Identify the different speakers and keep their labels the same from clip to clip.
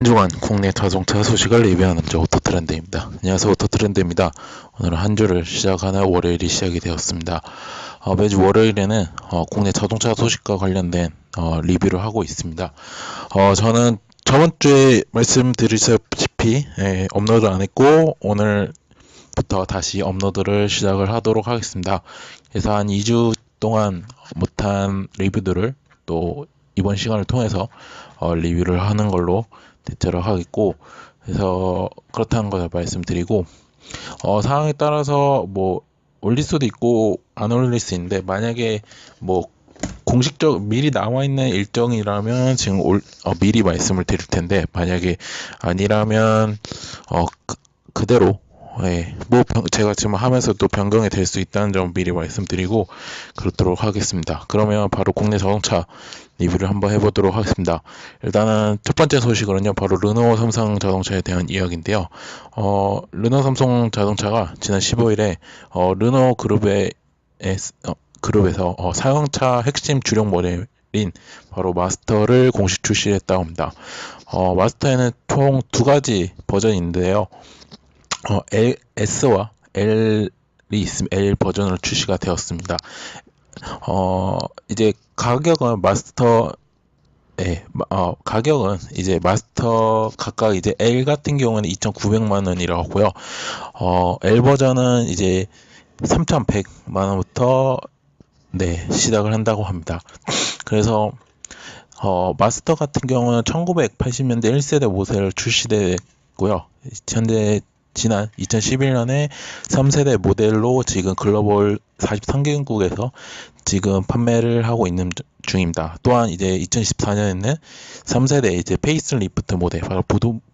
Speaker 1: 한 주간 국내 자동차 소식을 리뷰하는 저 오토트렌드입니다. 안녕하세요, 오토트렌드입니다. 오늘은 한 주를 시작하는 월요일이 시작이 되었습니다. 매주 월요일에는 국내 자동차 소식과 관련된 리뷰를 하고 있습니다. 저는 저번 주에 말씀드리다시피 업로드 안 했고 오늘부터 다시 업로드를 시작을 하도록 하겠습니다. 그래서 한 2주 동안 못한 리뷰들을 또 이번 시간을 통해서 리뷰를 하는 걸로 대체를 하겠고, 그래서 그렇다는 것을 말씀드리고, 상황에 따라서 뭐 올릴 수도 있고 안 올릴 수 있는데, 만약에 뭐 공식적 미리 나와 있는 일정이라면 지금 미리 말씀을 드릴 텐데, 만약에 아니라면 그대로, 제가 지금 하면서 또 변경이 될 수 있다는 점 미리 말씀드리고 그렇도록 하겠습니다. 그러면 바로 국내 자동차 리뷰를 한번 해보도록 하겠습니다. 일단은 첫 번째 소식으로는요, 바로 르노 삼성 자동차에 대한 이야기인데요. 르노 삼성 자동차가 지난 15일에 르노 그룹에서 사용차 핵심 주력 모델인 바로 마스터를 공식 출시했다고 합니다. 마스터에는 총 두 가지 버전이 있는데요. S와 L이 있으면 L 버전으로 출시가 되었습니다. 이제 가격은 이제 마스터 각각 이제 L 같은 경우는 2,900만 원이라고 하고요. L 버전은 이제 3,100만 원부터 시작을 한다고 합니다. 그래서 마스터 같은 경우는 1980년대 1세대 모델을 출시됐고요. 지난 2011년에 3세대 모델로 지금 글로벌 43개국에서 지금 판매를 하고 있는 중입니다. 또한 이제 2014년에는 3세대 이제 페이스리프트 모델, 바로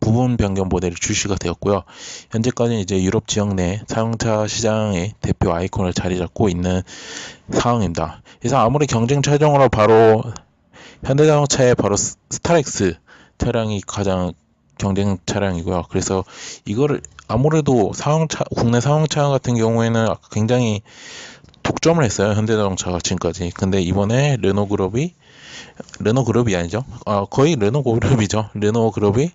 Speaker 1: 부분 변경 모델이 출시가 되었고요. 현재까지는 이제 유럽 지역 내 자동차 시장의 대표 아이콘을 자리 잡고 있는 상황입니다. 그래서 아무리 경쟁 차종으로 바로 현대자동차의 바로 스타렉스 차량이 가장 경쟁 차량이고요. 그래서 이거를 아무래도 국내 상용차 같은 경우에는 굉장히 독점을 했어요. 현대자동차가 지금까지. 근데 이번에 르노그룹이 아니죠. 거의 르노그룹이죠. 르노그룹이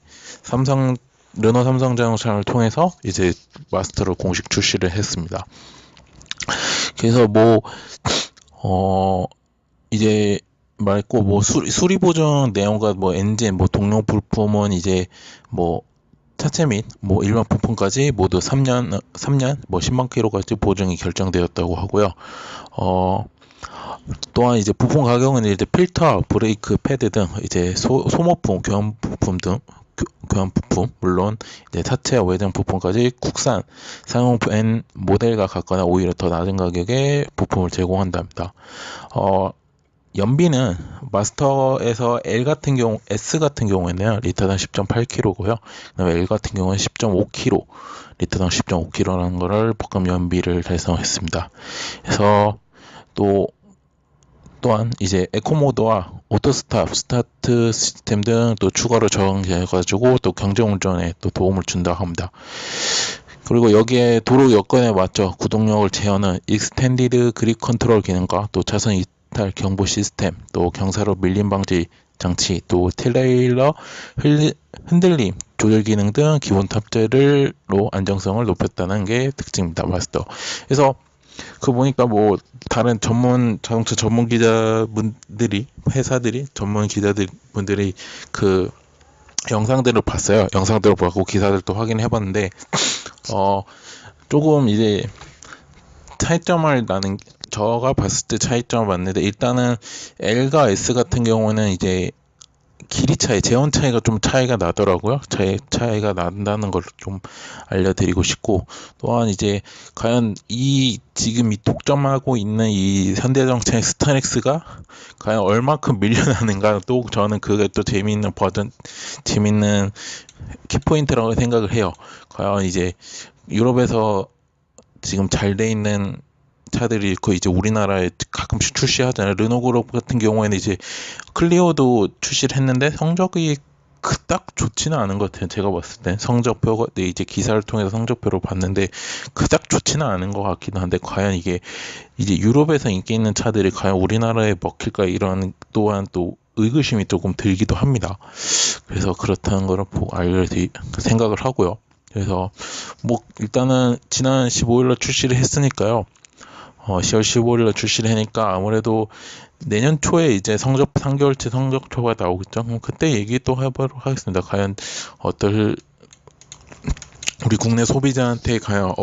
Speaker 1: 르노 삼성 자동차를 통해서 이제 마스터를 공식 출시를 했습니다. 그래서 이제 말고 수리 보정 내용과 엔진 동력 부품은 이제 차체 및 일반 부품까지 모두 3년 10만 킬로까지 보증이 결정되었다고 하고요. 또한 이제 부품 가격은 이제 필터, 브레이크 패드 등 이제 소모품, 교환 부품, 물론 이제 차체와 외장 부품까지 국산 상용 N 모델과 같거나 오히려 더 낮은 가격에 부품을 제공한답니다. 연비는 마스터에서 S 같은 경우에는 리터당 10.8km고요. 그다음에 L 같은 경우는 10.5km, 리터당 10.5km라는 거를 복합 연비를 달성했습니다. 그래서 또한 이제 에코 모드와 스타트 시스템 등 또 추가로 적용해가지고 또 경정 운전에 또 도움을 준다 합니다. 그리고 여기에 도로 여건에 맞춰 구동력을 제어하는 익스텐디드 그립 컨트롤 기능과 또 차선 이탈 경보 시스템, 또 경사로 밀림 방지 장치, 또 트레일러 흔들림 조절 기능 등 기본 탑재로 안정성을 높였다는 게 특징입니다. 마스터. 그래서 보니까 다른 자동차 전문 기자분들이, 전문 기자분들이 그 영상들을 봤어요. 영상들을 보고 기사들도 확인해봤는데, 조금 이제 제가 봤을 때 차이점을 봤는데, 일단은 L과 S 같은 경우는 이제 재원 차이가 좀 차이가 나더라고요. 차이가 난다는 걸 좀 알려드리고 싶고, 또한 이제 과연 지금 독점하고 있는 이 현대자동차의 스타렉스가 과연 얼마큼 밀려나는가, 또 저는 그게 또 재미있는 키포인트라고 생각을 해요. 과연 이제 유럽에서 지금 잘 돼 있는 차들이 있고 이제 우리나라에 가끔씩 출시하잖아요. 르노그룹 같은 경우에는 이제 클리오도 출시를 했는데 성적이 그닥 좋지는 않은 것 같아요. 제가 봤을 때 성적표가 이제 기사를 통해서 성적표로 봤는데 그닥 좋지는 않은 것 같기도 한데, 과연 이게 이제 유럽에서 인기 있는 차들이 과연 우리나라에 먹힐까, 이런 또한 또 의구심이 조금 들기도 합니다. 그래서 그렇다는 거를 보고 생각을 하고요. 그래서 뭐 일단은 지난 15일날 출시를 했으니까요. 10월 15일날 출시를 하니까 아무래도 내년 초에 이제 3개월치 성적표가 나오겠죠. 그럼 그때 얘기 또 해보도록 하겠습니다. 과연 우리 국내 소비자한테 과연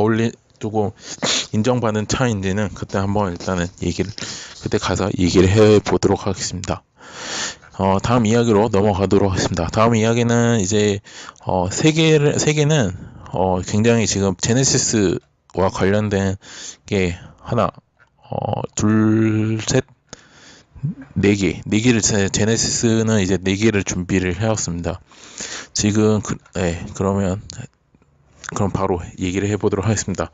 Speaker 1: 조금 인정받는 차인지는 그때 한번 일단은 그때 가서 얘기를 해보도록 하겠습니다. 다음 이야기로 넘어가도록 하겠습니다. 다음 이야기는 이제 세계는 굉장히 지금 제네시스와 관련된 게 하나, 둘, 셋, 네 개를 제네시스는 이제 4개를 준비를 해왔습니다. 지금 그럼 바로 얘기를 해보도록 하겠습니다.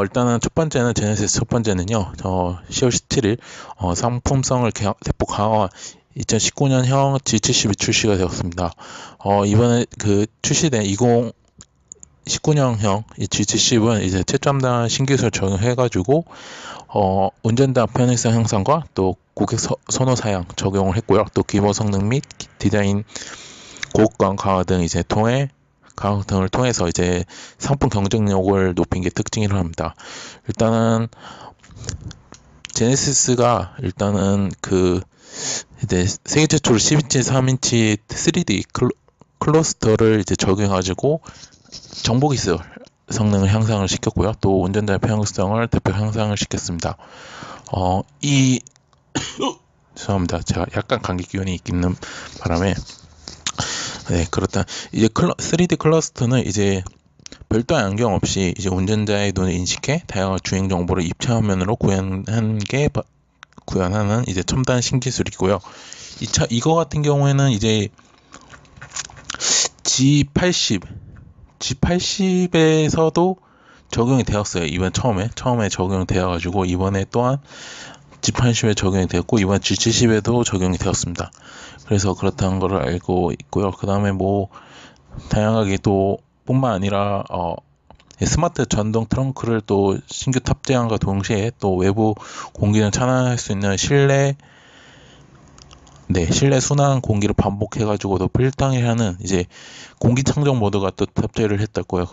Speaker 1: 일단은 제네시스 첫 번째는요, 10월 17일, 상품성을 대폭 강화 2019년형 G70이 출시가 되었습니다. 이번에 출시된 2019년형 G70은 이제 최첨단 신기술 적용해가지고, 운전자 편의성 향상과 또 고객 선호 사양 적용을 했고요. 또 기본 성능 및 디자인 고급감 강화 등을 통해서 이제 상품 경쟁력을 높인 게 특징이라고 합니다. 일단은 제네시스가 이제 세계 최초로 10인치, 3인치 3D 클러스터를 이제 적용해가지고 정보기술 성능을 향상을 시켰고요. 또 운전자의 편의성을 대폭 향상을 시켰습니다. 죄송합니다. 제가 약간 감기 기운이 있는 바람에 그렇다. 이제 3D 클러스터는 이제 별도 안경 없이 이제 운전자의 눈을 인식해 다양한 주행 정보를 입체 화면으로 구현하는 이제 첨단 신기술이고요. 이거 같은 경우에는 이제 G80에서도 적용이 되었어요. 이번 처음에 적용이 되어가지고 이번에 또한 G80에 적용이 되었고 이번 G70에도 적용이 되었습니다. 그래서 그렇다는 것을 알고 있고요. 그 다음에 뭐 다양하게 또 뿐만 아니라 스마트 전동 트렁크를 또 신규 탑재함과 동시에 또 외부 공기를 차단할 수 있는 실내 순환 공기를 반복해가지고도 필터링 하는 이제 공기청정 모드가 또 탑재를 했고요.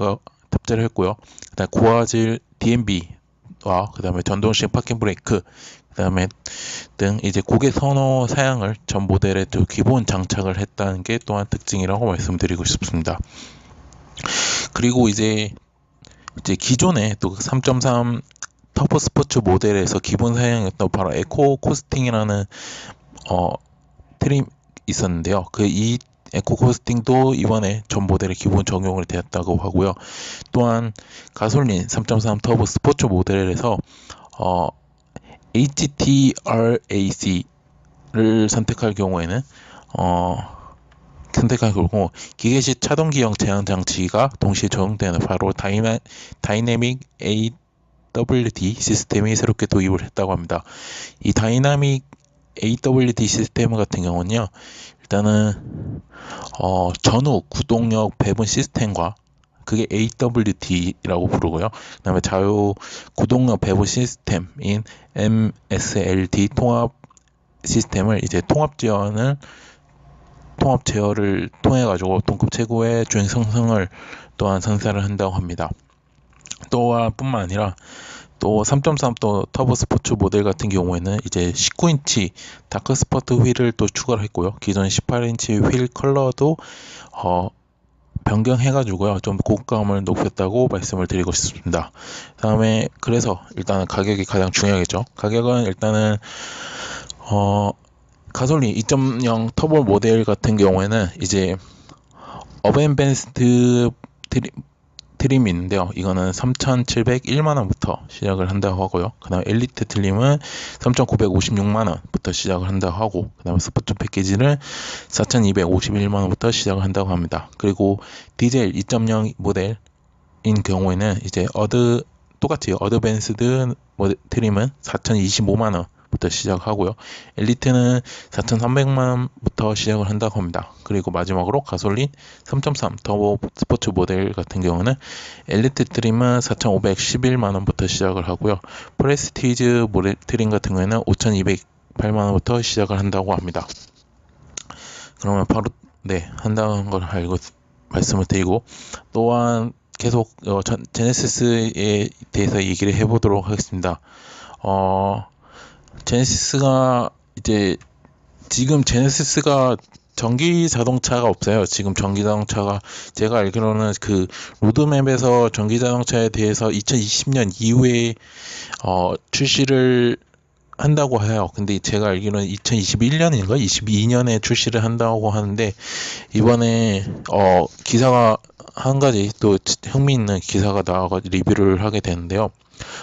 Speaker 1: 그다음에 고화질 DMB와 그다음에 전동식 파킹 브레이크 그다음에 등 이제 고객 선호 사양을 전 모델에 또 기본 장착을 했다는 게 또한 특징이라고 말씀드리고 싶습니다. 그리고 이제 기존에 또 3.3 터보 스포츠 모델에서 기본 사양이었던 바로 에코 코스팅이라는 트림 있었는데요. 이 에코 코스팅도 이번에 전 모델에 기본 적용을 되었다고 하고요. 또한 가솔린 3.3 터보 스포츠 모델에서 HTRAC를 선택할 경우에는 기계식 차동기형 제한 장치가 동시에 적용되는 바로 다이내믹 AWD 시스템이 새롭게 도입을 했다고 합니다. 이 다이나믹 AWD 시스템 같은 경우는요, 일단은 전후 구동력 배분 시스템과 그게 AWD라고 부르고요. 그다음에 자유 구동력 배분 시스템인 MSLD 통합 시스템을 이제 통합 제어를 통해 가지고 동급 최고의 주행 성능을 또한 선사를 한다고 합니다. 또한 뿐만 아니라 또 3.3 또 터보 스포츠 모델 같은 경우에는 이제 19인치 다크 스포트 휠을 또 추가를 했고요. 기존 18인치 휠 컬러도 변경해가지고요. 좀 고급감을 높였다고 말씀을 드리고 싶습니다. 다음에 그래서 일단은 가격이 가장 중요하겠죠. 가격은 일단은 가솔린 2.0 터보 모델 같은 경우에는 이제 어벤밴스드 트림이 있는데요. 이거는 3,701만원부터 시작을 한다고 하고요. 그 다음에 엘리트 트림은 3,956만원부터 시작을 한다고 하고, 그 다음에 스포츠 패키지는 4,251만원부터 시작을 한다고 합니다. 그리고 디젤 2.0 모델인 경우에는 이제 똑같이 어드밴스드 트림은 4,025만원 부터 시작하고요. 엘리트는 4,300만원부터 시작을 한다고 합니다. 그리고 마지막으로 가솔린 3.3 터보 스포츠 모델 같은 경우는 엘리트 트림은 4,511만원부터 시작을 하고요. 프레스티지 모델 트림 같은 경우에는 5,208만원부터 시작을 한다고 합니다. 그러면 바로 네 한다는 걸 알고 말씀을 드리고, 또한 계속 제네시스에 대해서 얘기를 해보도록 하겠습니다. 제네시스가 이제 지금 제네시스가 전기 자동차가 없어요. 지금 전기 자동차가 제가 알기로는 그 로드맵에서 전기 자동차에 대해서 2020년 이후에 출시를 한다고 해요. 근데 제가 알기로는 2021년인가 22년에 출시를 한다고 하는데, 이번에 기사가 한 가지 또 흥미있는 기사가 나와서 리뷰를 하게 되는데요.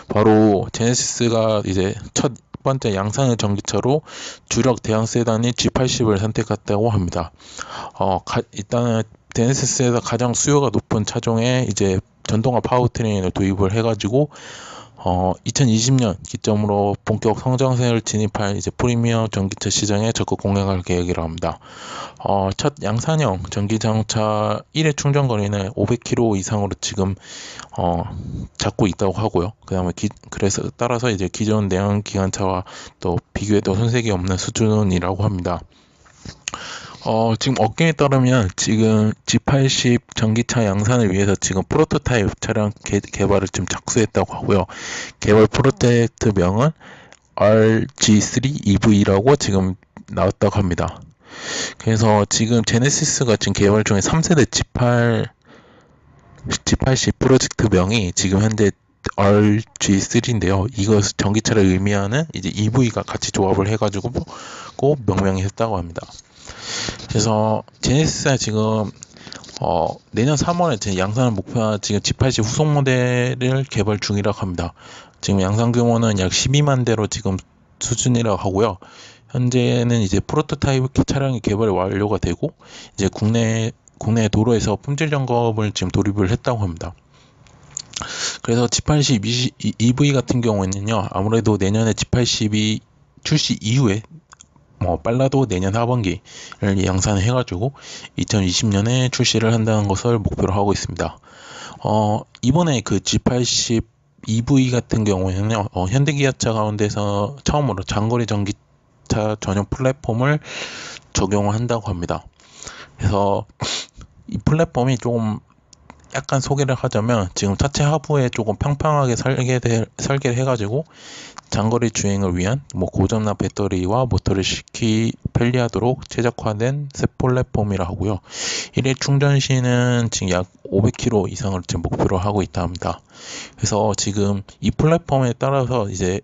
Speaker 1: 바로 제네시스가 이제 첫 번째 양산의 전기차로 주력 대형 세단인 G80을 선택했다고 합니다. 일단은 제네시스에서 가장 수요가 높은 차종에 이제 전동화 파워트레인을 도입을 해가지고 2020년 기점으로 본격 성장세를 진입할 이제 프리미엄 전기차 시장에 적극 공략할 계획이라 합니다. 첫 양산형 전기자동차 1회 충전 거리는 500km 이상으로 지금 잡고 있다고 하고요. 그다음에 그래서 따라서 이제 기존 내연 기관차와 또 비교해도 손색이 없는 수준이라고 합니다. 지금 업계에 따르면 지금 G80 전기차 양산을 위해서 지금 프로토타입 차량 개발을 지금 착수했다고 하고요. 개발 프로젝트명은 RG3 EV라고 지금 나왔다고 합니다. 그래서 지금 제네시스가 지금 개발 중에 3세대 G80 프로젝트명이 지금 현재 RG3인데요. 이것 전기차를 의미하는 이제 EV가 같이 조합을 해가지고 꼭 명명이 했다고 합니다. 그래서 제네시스가 지금 내년 3월에 제 양산을 목표한 지금 G80 후속 모델을 개발 중이라고 합니다. 지금 양산 규모는 약 12만 대로 지금 수준이라고 하고요. 현재는 이제 프로토타입 차량이 개발이 완료가 되고 이제 국내 도로에서 품질 점검을 지금 돌입을 했다고 합니다. 그래서 G80 EV 같은 경우에는요, 아무래도 내년에 G80이 출시 이후에 빨라도 내년 하반기를 양산을 해가지고 2020년에 출시를 한다는 것을 목표로 하고 있습니다. 이번에 그 G80 EV 같은 경우에는요, 현대기아차 가운데서 처음으로 장거리 전기차 전용 플랫폼을 적용한다고 합니다. 그래서 이 플랫폼이 조금 약간 소개를 하자면, 지금 차체 하부에 조금 평평하게 설계를 해가지고 장거리 주행을 위한 고전나 배터리와 모터를 쉽게 편리하도록 제작화된 새 플랫폼이라 하고요. 1회 충전 시는 지금 약 500km 이상을 지금 목표로 하고 있다 합니다. 그래서 지금 이 플랫폼에 따라서 이제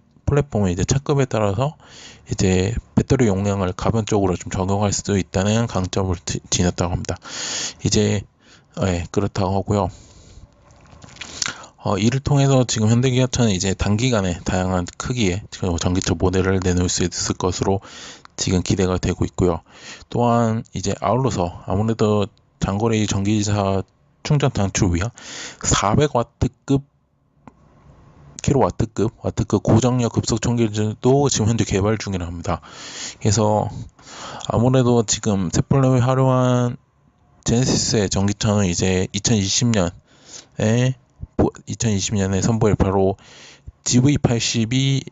Speaker 1: 차급에 따라서 이제 배터리 용량을 가변적으로 좀 적용할 수도 있다는 강점을 지녔다고 합니다. 이제 그렇다고 하고요. 이를 통해서 지금 현대기아차는 이제 단기간에 다양한 크기의 전기차 모델을 내놓을 수 있을 것으로 지금 기대가 되고 있고요. 또한 이제 아울러서 아무래도 장거리 전기차 충전 단축 위한 400와트급 와트급 고정력 급속 충전기도 지금 현재 개발 중이라 합니다. 그래서 아무래도 지금 새 플랫폼에 활용한 제네시스의 전기차는 이제 2020년에 선보일 바로 GV80이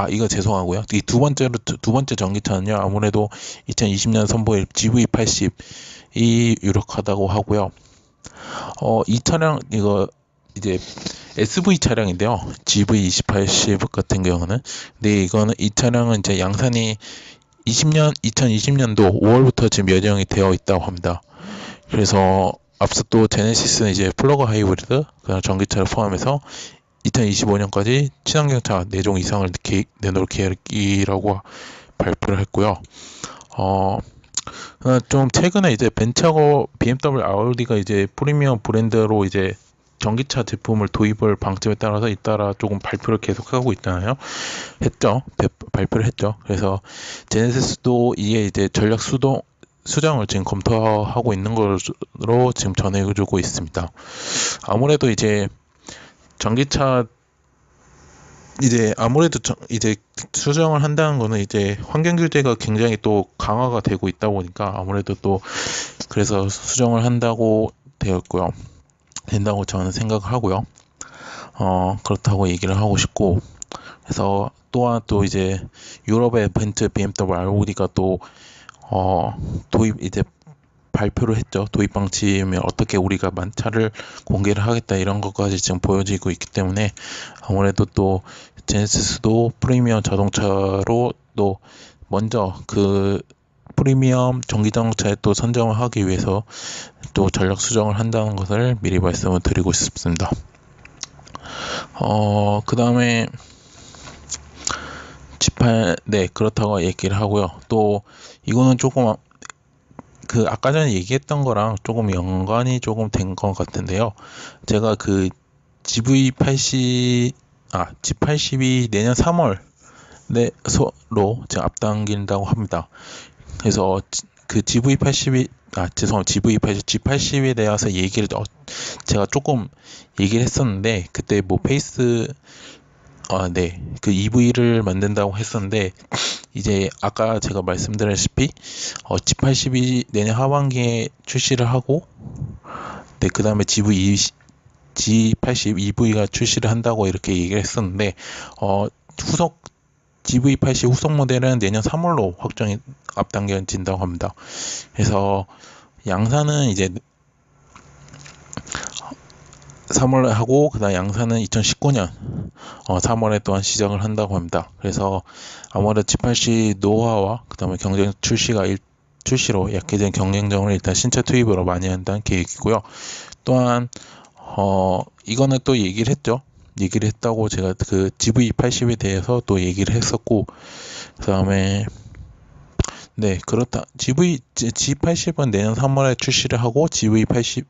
Speaker 1: 이거 죄송하고요. 이 두 번째 전기차는요, 아무래도 2020년 선보일 GV80이 유력하다고 하고요. 이 차량 이거 이제 SV 차량인데요. GV2080 같은 경우는. 근데 이 차량은 이제 양산이 2020년도 5월부터 지금 예정이 되어 있다고 합니다. 그래서 앞서 또 제네시스는 이제 플러그 하이브리드 전기차를 포함해서 2025년까지 친환경차 4종 이상을 내놓을 계획이라고 발표를 했고요. 좀 최근에 이제 벤처고 BMW 아우디가 이제 프리미엄 브랜드로 이제 전기차 제품을 도입을 방침에 따라서 잇따라 조금 발표를 계속하고 있잖아요. 발표를 했죠. 그래서 제네시스도 이게 이제 전략 수정을 지금 검토하고 있는 것으로 지금 전해주고 있습니다. 아무래도 이제 전기차 이제 수정을 한다는 거는 이제 환경 규제가 굉장히 또 강화가 되고 있다 보니까 아무래도 또 그래서 수정을 한다고 된다고 저는 생각을 하고요. 그렇다고 얘기를 하고 싶고, 그래서 또한 또 이제 유럽의 벤츠 BMW 아우디가 또 도입 이제 발표를 했죠. 도입 방침에 어떻게 우리가 만차를 공개를 하겠다 이런 것까지 지금 보여지고 있기 때문에 아무래도 또 제네시스도 프리미엄 자동차로 또 먼저 그 프리미엄 전기 자동차에 또 선정을 하기 위해서 또 전력 수정을 한다는 것을 미리 말씀을 드리고 싶습니다. 그 다음에 G8, 네, 그렇다고 얘기를 하고요. 또 이거는 조금 그 아까 전에 얘기했던 거랑 조금 연관이 조금 된 것 같은데요. 제가 그 G80이 내년 3월 내로 제가 앞당긴다고 합니다. 그래서 그 GV80이 G80에 대해서 얘기를 제가 조금 얘기를 했었는데 그때 뭐 네, 그 EV를 만든다고 했었는데 이제 아까 제가 말씀드렸다시피 G80이 내년 하반기에 출시를 하고 네, 그 다음에 G80 EV가 출시를 한다고 이렇게 얘기를 했었는데 후속 GV80 후속 모델은 내년 3월로 확정이 앞당겨진다고 합니다. 그래서 양산은 이제 3월에 하고 그다음 양산은 2019년 3월에 또한 시작을 한다고 합니다. 그래서 아무래도 G80 노화와 그다음에 경쟁 출시로 약해진 경쟁력을 일단 신차 투입으로 많이 한다는 계획이고요. 또한 이거는 또 얘기를 했다고 제가 그 GV80에 대해서 또 얘기를 했었고 그다음에 네, 그렇다. G80은 내년 3월에 출시를 하고 G80은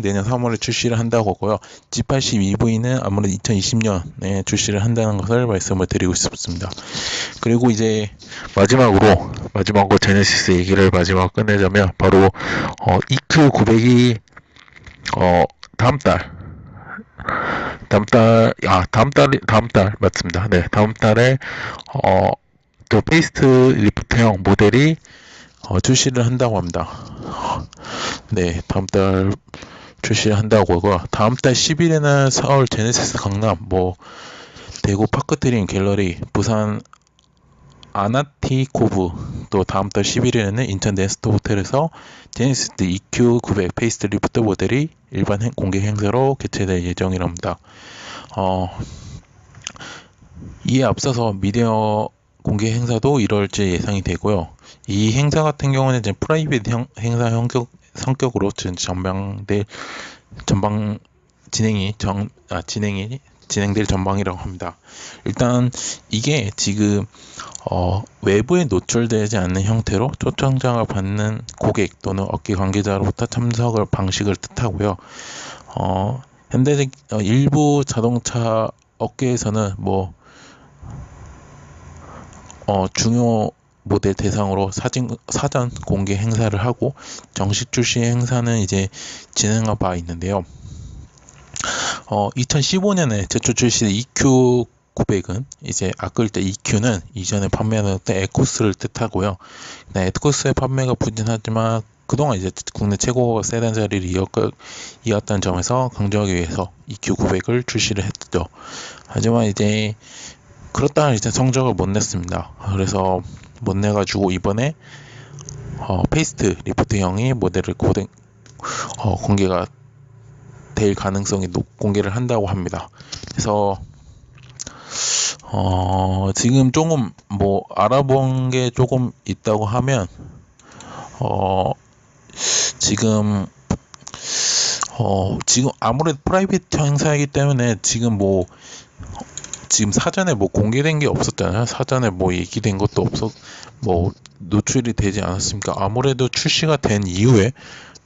Speaker 1: 내년 3월에 출시를 한다고 하고요. G80 EV는 아무래도 2020년에 출시를 한다는 것을 말씀을 드리고 싶습니다. 그리고 이제 마지막으로 제네시스 얘기를 마지막 끝내자면 바로 EQ900이 다음 달 맞습니다. 네, 다음 달에 또 페이스트 리프트형 모델이 출시를 한다고 합니다. 네, 다음 달 출시를 한다고 하고요. 다음 달 10일에는 서울 제네시스 강남, 대구 파크트림 갤러리, 부산 아나티코브, 또 다음 달 11일에는 인천 네스트 호텔에서 제네시스 EQ900 페이스 리프트 모델이 일반 공개 행사로 개최될 예정이랍니다. 이에 앞서서 미디어 공개 행사도 이뤄질 예상이 되고요. 이 행사 같은 경우는 이제 프라이빗 행사 성격으로 진행될 전망이라고 합니다. 일단 이게 지금 외부에 노출되지 않는 형태로 초청장을 받는 고객 또는 업계 관계자로부터 참석을 방식을 뜻하고요. 일부 자동차 업계에서는 중요 모델 대상으로 사전 공개 행사를 하고 정식 출시 행사는 이제 진행한 바 있는데요. 2015년에 최초 출시된 EQ900은 이제 아까 때 EQ는 이전에 판매하던 에코스를 뜻하고요. 네, 에코스의 판매가 부진하지만 그동안 이제 국내 최고 세단 자리를 이었다는 점에서 강조하기 위해서 EQ900을 출시를 했죠. 하지만 이제 그렇다면 이제 성적을 못 냈습니다. 그래서 못 내가지고 이번에 페이스트 리프트형의 모델을 공개가 될 가능성이 공개를 한다고 합니다. 그래서 지금 조금 알아본 게 조금 있다고 하면 지금 아무래도 프라이빗 행사이기 때문에 지금 사전에 공개된 게 없었잖아요. 사전에 얘기된 것도 노출이 되지 않았습니까? 아무래도 출시가 된 이후에,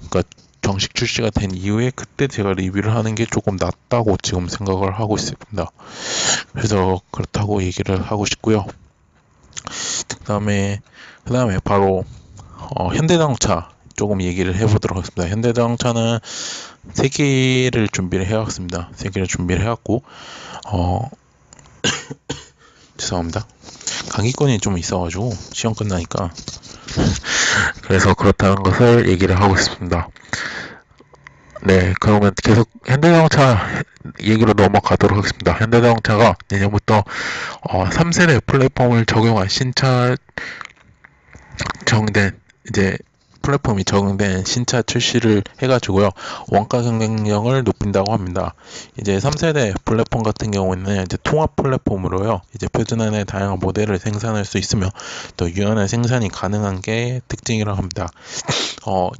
Speaker 1: 그러니까 정식 출시가 된 이후에 그때 제가 리뷰를 하는 게 조금 낫다고 지금 생각을 하고 있습니다. 그래서 그렇다고 얘기를 하고 싶고요. 그 다음에 바로 현대자동차 조금 얘기를 해보도록 하겠습니다. 현대자동차는 3개를 준비를 해왔습니다. 3개를 준비를 해왔고 죄송합니다. 감기권이 좀 있어가지고 시험 끝나니까 그래서 그렇다는 것을 얘기를 하고 있습니다. 네, 그러면 계속 현대자동차 얘기로 넘어가도록 하겠습니다. 현대자동차가 내년부터 3세대 플랫폼을 적용한 신차 적용된 이제 플랫폼이 적용된 신차 출시를 해가지고요, 원가 경쟁력을 높인다고 합니다. 이제 3세대 플랫폼 같은 경우에는 이제 통합 플랫폼으로요, 이제 표준 안에 다양한 모델을 생산할 수 있으며 또 유연한 생산이 가능한 게 특징이라고 합니다.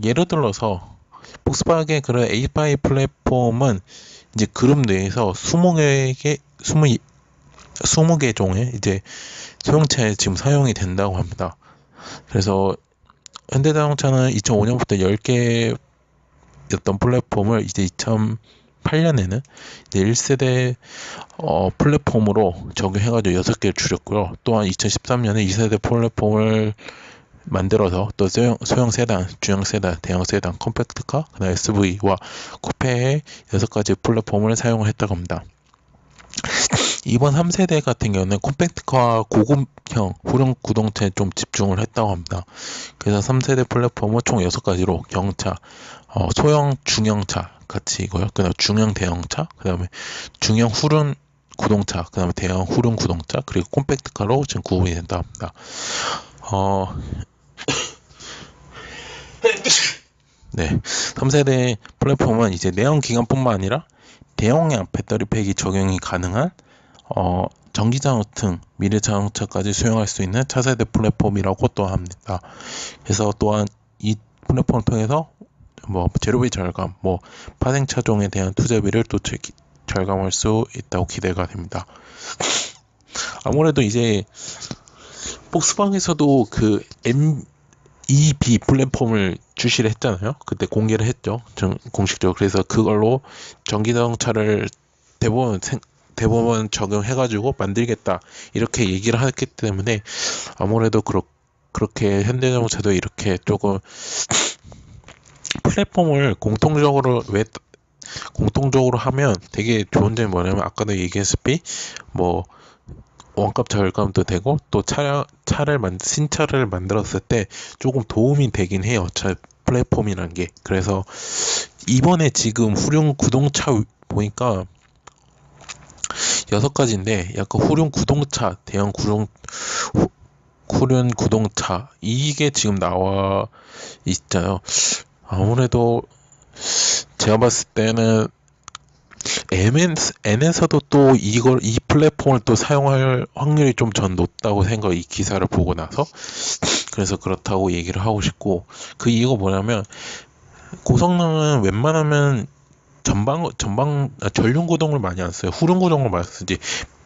Speaker 1: 예를 들어서 폭스바겐 그런 A5 플랫폼은 이제 그룹 내에서 20개 종의 이제 소형차에 지금 사용이 된다고 합니다. 그래서 현대자동차는 2005년부터 10개였던 플랫폼을 이제 2008년에는 이제 1세대 플랫폼으로 적용해가지고 6개를 줄였고요. 또한 2013년에 2세대 플랫폼을 만들어서 또 소형 세단, 중형 세단, 대형 세단, 컴팩트카, 그다음 SUV와 쿠페의 6가지 플랫폼을 사용을 했다고 합니다. 이번 3세대 같은 경우는 컴팩트카와 고급형 후륜 구동차에 좀 집중을 했다고 합니다. 그래서 3세대 플랫폼은 총 6가지로 경차, 소형 중형차 같이고요. 그다음 중형 대형차, 그다음에 중형 후륜 구동차, 그다음에 대형 후륜 구동차, 그리고 컴팩트카로 지금 구분이 된다고 합니다. 네, 3세대 플랫폼은 이제 내연 기관뿐만 아니라 대용량 배터리팩이 적용이 가능한 전기 자동차, 미래 자동차까지 수용할 수 있는 차세대 플랫폼이라고 또 합니다. 그래서 또한 이 플랫폼을 통해서 뭐 제로비 절감, 뭐 파생 차종에 대한 투자비를 또 절감할 수 있다고 기대가 됩니다. 아무래도 이제 폭스바겐에서도 그 MEB 플랫폼을 출시를 했잖아요. 그때 공개를 했죠, 공식적으로. 그래서 그걸로 전기 자동차를 대부분 적용해가지고 만들겠다, 이렇게 얘기를 했기 때문에 아무래도 그렇게 현대자동차도 이렇게 조금 플랫폼을 공통적으로 하면 되게 좋은 점이 뭐냐면, 아까도 얘기했다시피 뭐 원값 절감도 되고, 또 신차를 만들었을 때 조금 도움이 되긴 해요, 플랫폼이란 게. 그래서 이번에 지금 후륜 구동차 보니까 6가지인데, 약간 후륜 구동차, 대형 후륜 구동차, 이게 지금 나와 있잖아요. 아무래도 제가 봤을 때는 N에서도 또 이 플랫폼을 또 사용할 확률이 좀 전 높다고 이 기사를 보고 나서. 그래서 그렇다고 얘기를 하고 싶고, 그 이유가 뭐냐면, 고성능은 웬만하면 전륜 구동을 많이 안 써요. 후륜 구동을 많이 쓰지.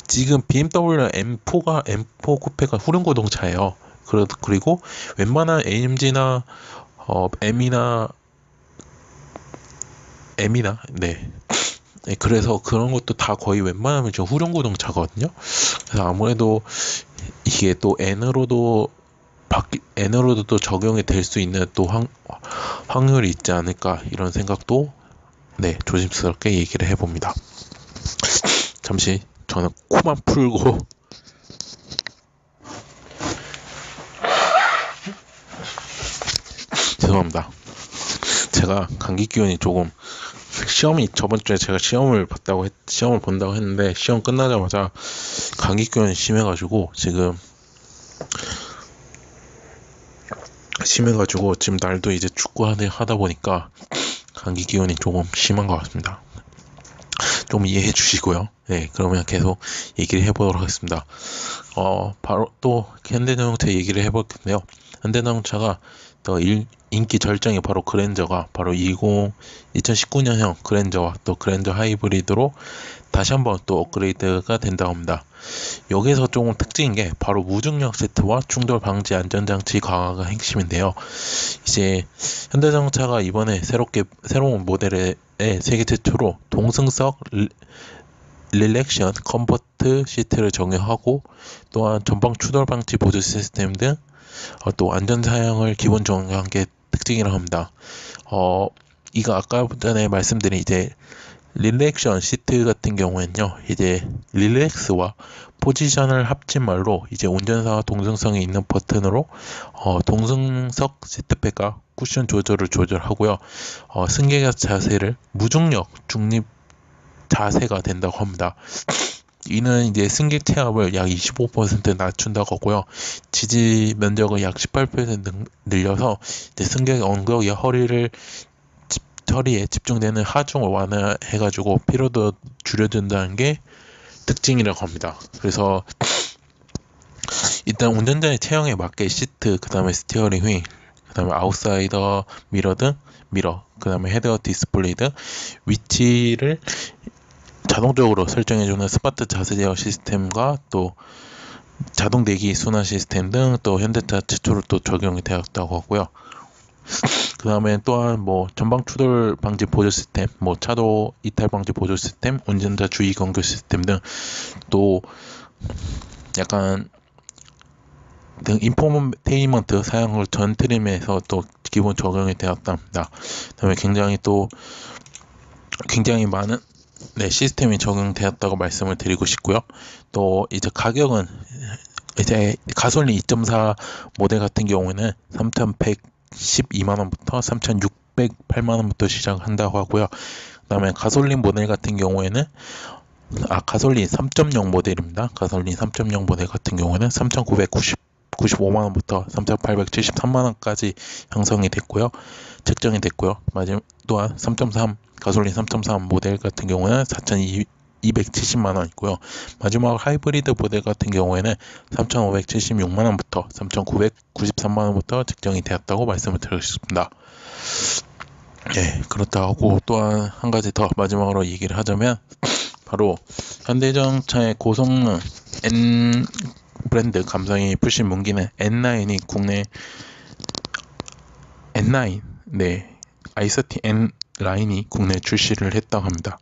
Speaker 1: 지금 BMW M4 쿠페가 후륜 구동차예요. 그리고 웬만한 AMG나 M이나 네. 네, 그래서 그런 것도 다 거의 웬만하면 좀 후륜 구동차거든요. 그래서 아무래도 이게 또 N으로도 또 적용이 될 수 있는 또 확률이 있지 않을까, 이런 생각도 네, 조심스럽게 얘기를 해봅니다. 잠시 저는 코만 풀고 죄송합니다. 제가 감기 기운이 조금, 저번 주에 제가 시험을 본다고 했는데, 시험 끝나자마자 감기 기운이 심해가지고 지금 날도 이제 축구 하다 보니까 감기 기운이 조금 심한 것 같습니다. 좀 이해해 주시고요. 네, 그러면 계속 얘기를 해보도록 하겠습니다. 바로 또 현대자동차 얘기를 해볼 텐데요. 현대자동차가 더 인기 절정이 바로 그랜저가 바로 2019년형 그랜저와 또 그랜저 하이브리드로 다시 한번 또 업그레이드가 된다고 합니다. 여기서 조금 특징인 게 바로 무중력 시트와 충돌 방지 안전장치 강화가 핵심인데요. 이제 현대자동차가 이번에 새로운 모델에 세계 최초로 동승석 릴렉션 컴포트 시트를 적용하고, 또한 전방 추돌 방지 보조 시스템 등 또 안전 사양을 기본 적용한 게 특징이라고 합니다. 이거 아까 전에 말씀드린 이제 릴렉션 시트 같은 경우에는요, 이제 릴렉스와 포지션을 합친 말로 이제 운전사와 동승성이 있는 버튼으로 동승석 시트백과 쿠션 조절을 조절하고요. 승객의 자세를 무중력 중립 자세가 된다고 합니다. 이는 이제 승객 체압을 약 25% 낮춘다고 하고요. 지지 면적을 약 18% 늘려서 이제 승객의 엉덩이와 허리에 집중되는 하중을 완화해가지고 피로도 줄여준다는 게 특징이라고 합니다. 그래서 일단 운전자의 체형에 맞게 시트, 그 다음에 스티어링 휠, 그 다음에 아웃사이더 미러, 그 다음에 헤드업 디스플레이 등 위치를 자동적으로 설정해주는 스마트 자세 제어 시스템과 또 자동 대기 순환 시스템 등 또 현대차 최초로 또 적용이 되었다고 하고요. 그 다음에 또한 뭐 전방 추돌 방지 보조 시스템, 뭐 차도 이탈 방지 보조 시스템, 운전자 주의 경고 시스템 등 또 약간 등 인포테인먼트 사양을 전 트림에서 또 기본 적용이 되었답니다. 그다음에 굉장히 많은 시스템이 적용되었다고 말씀을 드리고 싶고요. 또 이제 가격은 이제 가솔린 2.4 모델 같은 경우에는 3,112만원부터 3,608만원부터 시작한다고 하고요. 그다음에 가솔린 모델 같은 경우에는 가솔린 3.0 모델입니다. 가솔린 3.0 모델 같은 경우는 3,995만원부터 3,873만원까지 책정이 됐고요. 또한 3.3 가솔린 3.3 모델 같은 경우는 4,270만원이고요. 마지막 하이브리드 모델 같은 경우에는 3,576만원부터 3,993만원부터 책정이 되었다고 말씀을 드리겠습니다. 네, 그렇다 하고 또한 한 가지 더 마지막으로 얘기를 하자면 바로 현대자동차의 고성능 N 브랜드 감성이 푸신 문기는 N9이 국내 N9 i30 N9이 국내 출시를 했다고 합니다.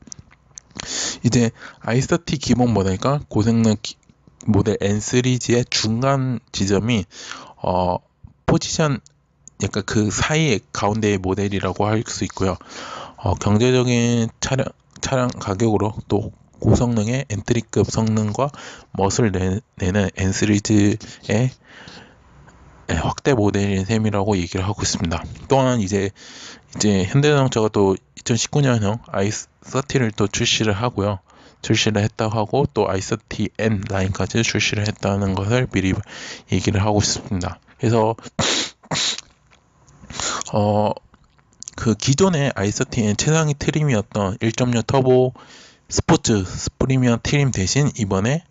Speaker 1: 이제 i30 기본 모델과 고성능 모델 N3G의 중간 지점이 포지션 약간 그 사이의 가운데의 모델이라고 할 수 있고요. 경제적인 차량 가격으로 또 고성능의 엔트리급 성능과 멋을 내는 N3G의 확대 모델인 셈이라고 얘기를 하고 있습니다. 또한 이제 현대자동차가 또 2019년형 i30를 또 출시를 했다고 하고 또 i30 N9까지 출시를 했다는 것을 미리 얘기를 하고 있습니다. 그래서 그 기존의 i30는 최상위 트림이었던 1.6 터보 스포츠 프리미엄 트림 대신 이번에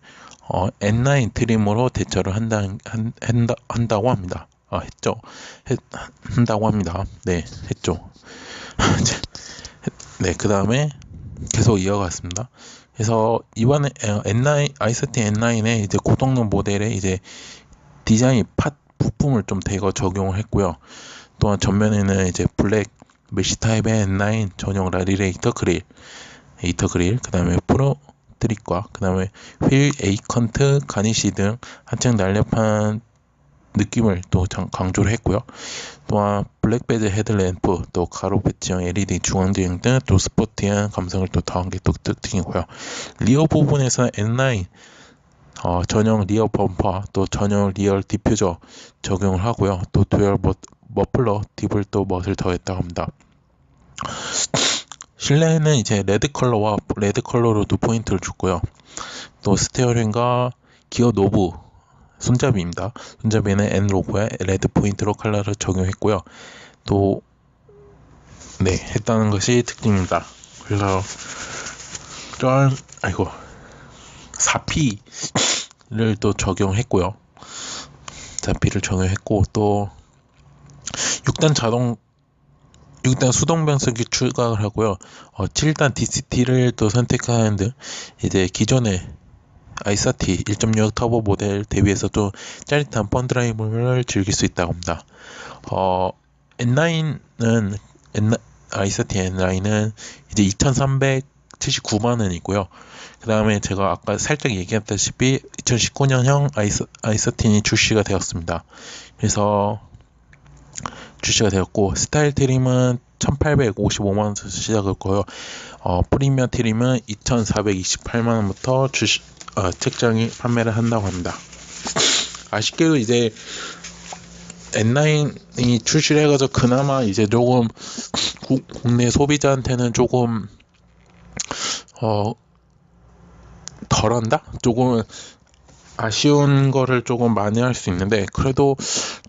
Speaker 1: N9 트림으로 대처를 한다고 합니다. 한다고 합니다. 네, 했죠. 네, 그 다음에 계속 이어갔습니다. 그래서 이번에 i30 N9의 이제 고성능 모델에 이제 디자인 부품을 좀 대거 적용을 했고요. 또한 전면에는 이제 블랙 메쉬 타입의 N9 전용 라디에이터 그릴, 그 다음에 프로 트릭과 그 다음에 휠 에이컨트 가니시 등 한층 날렵한 느낌을 또 강조를 했고요. 또한 블랙 베즈 헤드램프, 또 가로 배치형 LED 중앙주행 등 또 스포티한 감성을 또 더한 게 또 특징이고요. 리어 부분에서는 N9 전용 리어 범퍼, 또 전용 리어 디퓨저 적용을 하고요. 또 듀얼 머플러 딥을 또 멋을 더했다고 합니다. 실내에는 이제 레드 컬러로도 포인트를 줬고요. 또 스티어링과 기어 노브 손잡이입니다. 손잡이는 N 로고에 레드 포인트로 컬러를 적용했고요. 또 했다는 것이 특징입니다. 그래서 4P를 또 적용했고요. 4P를 적용했고 또 6단 수동 변속기 추가를 하고요. 7단 DCT를 또 선택하는 등 이제 기존의 i30 1.6 터보 모델 대비해서 또 짜릿한 펀 드라이브를 즐길 수 있다고 합니다. i30 N9은 이제 2,379만원이고요. 그 다음에 제가 아까 살짝 얘기했다시피 2019년형 i30이 출시가 되었습니다. 그래서 출시가 되었고 스타일 트림은 1,855만원부터 시작했고요. 프리미엄 트림은 2,428만원부터 책정이 판매를 한다고 합니다. 아쉽게도 이제 N9이 출시를 해가지고 그나마 이제 조금 국내 소비자한테는 조금 어 덜한다? 조금 아쉬운 거를 조금 많이 할 수 있는데 그래도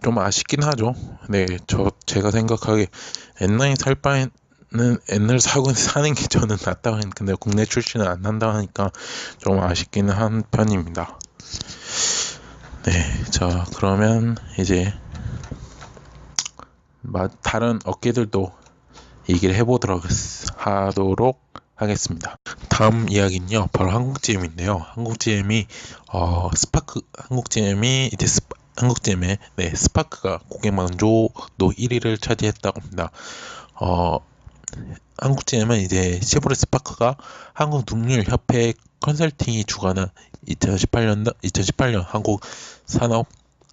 Speaker 1: 좀 아쉽긴 하죠. 네, 제가 생각하기에 N9 살 바에는 N을 사는 게 저는 낫다고 했는데 근데 국내 출시는 안 한다고 하니까 좀 아쉽기는 한 편입니다. 네, 자 그러면 이제 다른 업계들도 얘기를 하도록 하겠습니다. 다음 이야기는요, 바로 한국GM인데요. 한국GM이 한국GM의 네, 스파크가 고객 만족도 1위를 차지했다고 합니다. 어, 한국GM은 이제 쉐보레 스파크가 한국능률협회 컨설팅이 주관한 2018년 한국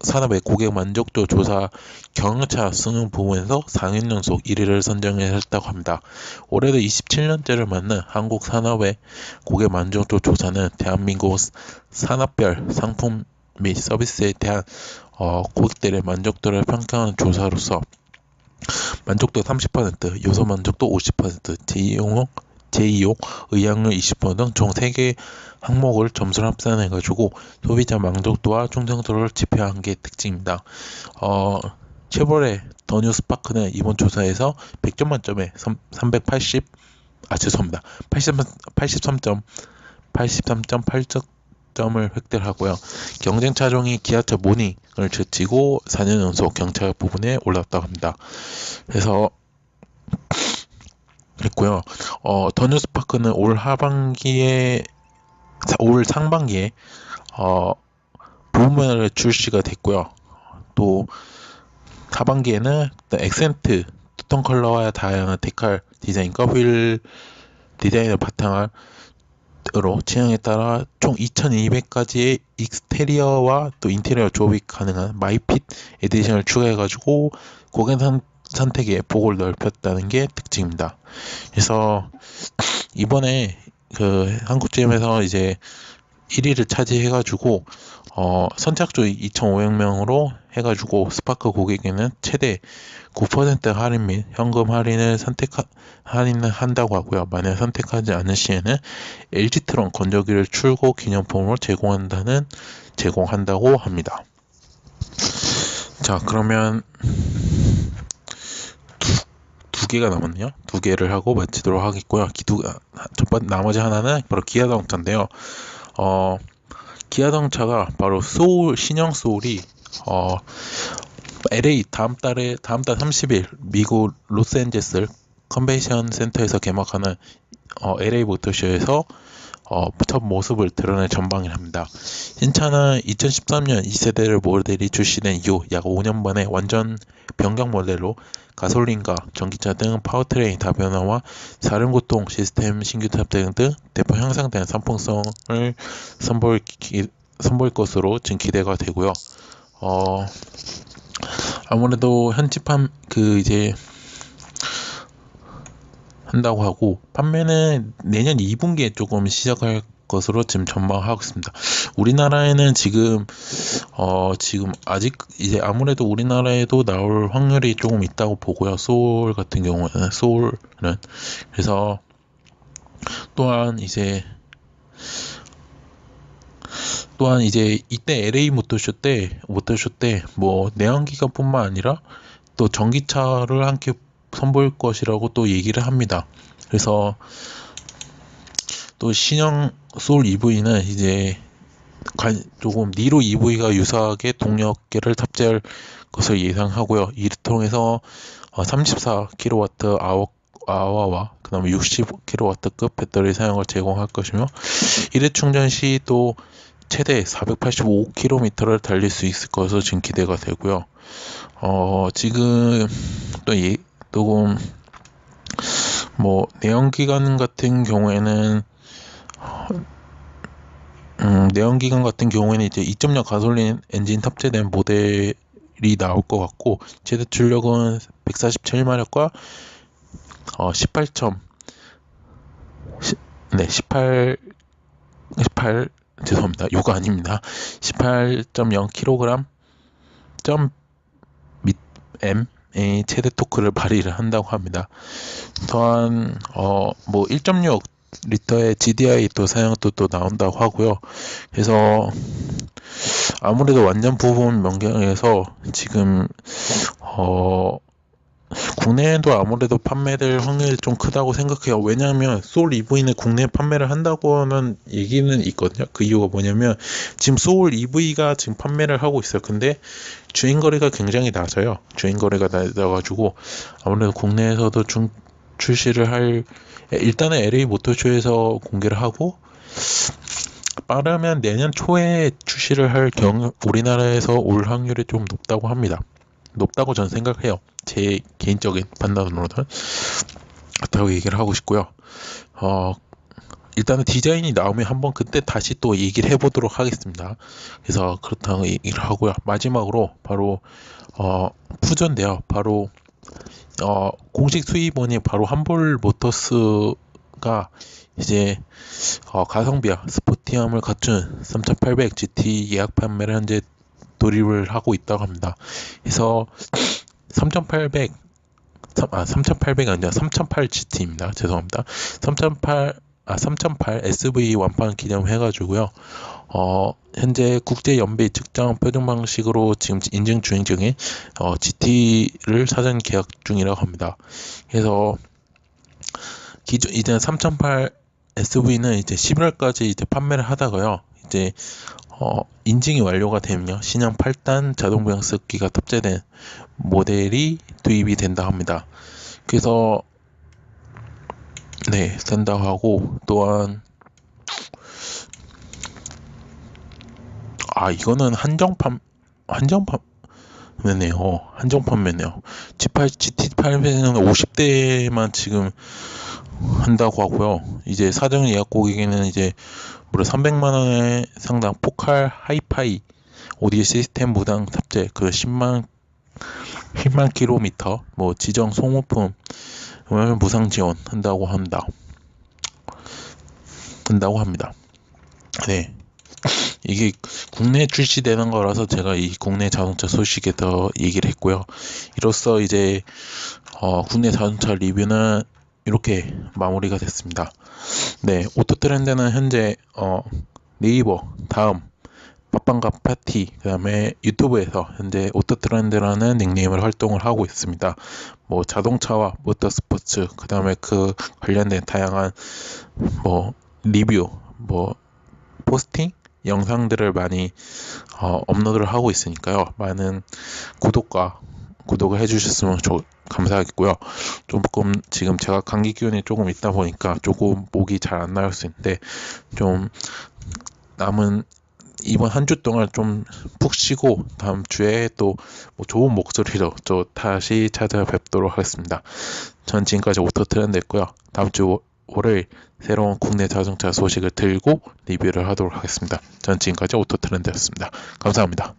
Speaker 1: 산업의 고객 만족도 조사 경영차 수능 부문에서 4년 연속 1위를 선정했다고 합니다. 올해도 27년째를 맞는 한국 산업의 고객 만족도 조사는 대한민국 산업별 상품 및 서비스에 대한 고객들의 만족도를 평가하는 조사로서 만족도 30%, 요소 만족도 50%, 제2용 의향률 20% 등 총 3개 항목을 점수를 합산해가지고 소비자 만족도와 충성도를 지표한 게 특징입니다. 쉐보레 더 뉴 스파크는 이번 조사에서 100점 만점에 83.8점을 획득하고요. 경쟁 차종이 기아차 모닝을 제치고 4년 연속 경차 부분에 올랐다고 합니다. 그래서 했고요. 더 뉴 스파크는 올 상반기에 부문을 출시가 됐고요. 또 하반기에는 액센트 투톤 컬러와 다양한 데칼 디자인과 휠 디자인을 바탕으로 취향에 따라 총 2200가지의 익스테리어와 또 인테리어 조합이 가능한 마이핏 에디션을 추가해가지고 고객 선택의 폭을 넓혔다는 게 특징입니다. 그래서 이번에 그 한국GM에서 이제 1위를 차지해가지고 선착조 2,500명으로 해가지고 스파크 고객에는 최대 9% 할인 및 현금 할인을 할인을 한다고 하고요. 만약 선택하지 않을 시에는 LG트론 건조기를 출고 기념품으로 제공한다고 합니다. 자, 그러면 두 개가 남았네요. 두 개를 하고 마치도록 하겠고요. 나머지 하나는 바로 기아자동차인데요. 기아자동차가 바로 신형 소울이 LA 다음 달 30일 미국 로스앤젤레스 컨벤션 센터에서 개막하는 LA 모터쇼에서 첫 모습을 드러낼 전망이랍니다. 신차는 2013년 2세대 모델이 출시된 이후 약 5년 만에 완전 변경 모델로 가솔린과 전기차 등 파워트레인 다변화와 사륜구동 시스템 신규 탑재 등 대폭 향상된 상품성을 선보일 것으로 지금 기대가 되고요. 아무래도 이제 한다고 하고 판매는 내년 2분기에 조금 시작할 것으로 지금 전망하고 있습니다. 우리나라에는 지금 아직 아무래도 우리나라에도 나올 확률이 조금 있다고 보고요. 소울은 그래서 또한 이제 이때 LA 모터쇼 때 뭐 내연기관뿐만 아니라 또 전기차를 함께 선보일 것이라고 또 얘기를 합니다. 그래서 또 신형 소울 EV는 이제 조금 니로 EV가 유사하게 동력계를 탑재할 것을 예상하고요. 이를 통해서 34kWh/와 그 다음에 60kW급 배터리 사용을 제공할 것이며 1회 충전 시 또 최대 485km를 달릴 수 있을 것으로 지금 기대가 되고요. 지금 조금 내연기관 같은 경우에는 이제 2.0 가솔린 엔진 탑재된 모델이 나올 것 같고 최대 출력은 147마력과 18 죄송합니다. 요가 아닙니다. 18.0kg M의 최대 토크를 발휘를 한다고 합니다. 또한 1.6 리터의 GDI 또 사양도 또 나온다고 하고요. 그래서 아무래도 완전 부분 변경에서 지금 국내에도 아무래도 판매될 확률이 좀 크다고 생각해요. 왜냐하면 소울 EV는 국내에 판매를 한다고 하는 얘기는 있거든요. 그 이유가 뭐냐면 지금 소울 EV가 지금 판매를 하고 있어요. 근데 주행거리가 굉장히 낮아요. 주행거리가 낮아가지고 아무래도 국내에서도 출시를 할, 일단은 LA 모터쇼에서 공개를 하고 빠르면 내년 초에 출시를 할 경우 우리나라에서 올 확률이 좀 높다고 합니다. 높다고 저는 생각해요. 제 개인적인 판단으로는 그렇다고 얘기를 하고 싶고요. 일단은 디자인이 나오면 한번 그때 다시 또 얘기를 해보도록 하겠습니다. 그래서 그렇다고 얘기를 하고요. 마지막으로 바로 푸전인데요. 바로 공식 수입원이 바로 함볼 모터스가 이제 가성비와 스포티함을 갖춘 3800 GT 예약 판매를 현재 돌입을 하고 있다고 합니다. 그래서 3800 아니라 3008 GT입니다. 죄송합니다. 3008 SV 완판 기념해가지고요. 현재 국제 연비 측정 표준 방식으로 지금 인증 주행 중인 GT를 사전 계약 중이라고 합니다. 그래서 기존 이제 3008 SV는 이제 11월까지 이제 판매를 하다가요. 이제 인증이 완료가 되면요. 신형 8단 자동 변속기가 탑재된 모델이 도입이 된다 합니다. 그래서 네, 된다고 하고 또한 이거는 한정 판매네요. GT8에는 50대만 지금 한다고 하고요. 이제 사전 예약 고객에는 이제 무려 300만 원의 상당 포칼 하이파이 오디오 시스템 무상 탑재, 그 10만 킬로미터 지정 소모품을 무상 지원한다고 합니다. 네. 이게 국내 출시되는 거라서 제가 이 국내 자동차 소식에 더 얘기를 했고요. 이로써 이제 국내 자동차 리뷰는 이렇게 마무리가 됐습니다. 네, 오토트렌드는 현재 네이버, 다음, 팟빵과 파티, 그 다음에 유튜브에서 현재 오토트렌드라는 닉네임을 활동을 하고 있습니다. 자동차와 모터스포츠, 그 다음에 그 관련된 다양한 리뷰, 포스팅, 영상들을 많이 업로드를 하고 있으니까요. 많은 구독을 해주셨으면 감사하겠고요. 조금 지금 제가 감기 기운이 조금 있다 보니까 조금 목이 잘 안 나올 수 있는데 좀 남은 이번 한 주 동안 좀 푹 쉬고 다음 주에 또 좋은 목소리로 또 다시 찾아뵙도록 하겠습니다. 전 지금까지 오토트렌드였고요. 다음 주 월요일 새로운 국내 자동차 소식을 들고 리뷰를 하도록 하겠습니다. 전 지금까지 오토트렌드였습니다. 감사합니다.